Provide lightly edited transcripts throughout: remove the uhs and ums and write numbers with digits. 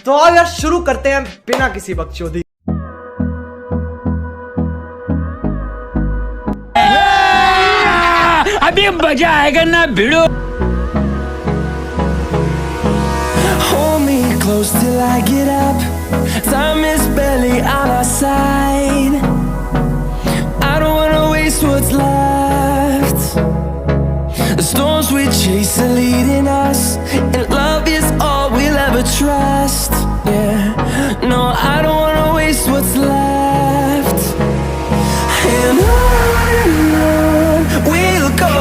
तो आओ यार शुरू करते हैं बिना किसी बकचोदी। अभी मजा आएगा ना भिड़ो। Hold me close till I get up. Time is barely on our side. I don't wanna waste what's left. The storms we chase are leading us, and love is all we'll ever trust. Yeah, no, I don't wanna waste what's left. And on we'll go,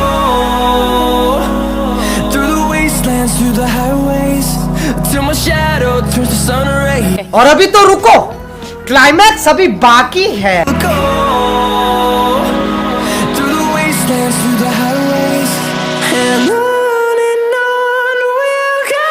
through the wastelands, through the highways, till my shadow turns to sun ray. और अभी तो रुको, climax अभी बाकी है। We'll go, through the wastelands, through the highways, and on we'll go.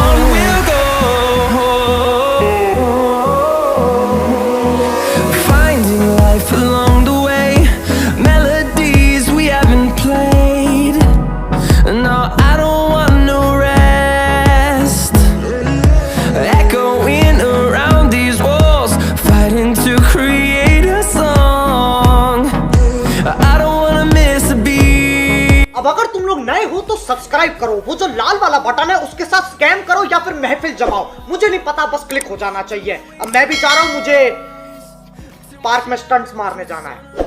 On we'll go, finding life along the way, melodies we haven't played. No, I don't want no rest, echoing around these walls, fighting to create a song. I don't wanna miss a beat. अब अगर तुम लोग नए हो तो subscribe करो, वो जो लाल वाला बटन है उसके साथ स्कैम करो या फिर महफिल जमाओ, मुझे नहीं पता, बस क्लिक हो जाना चाहिए। अब मैं भी जा रहा हूं, मुझे पार्क में स्टंट्स मारने जाना है।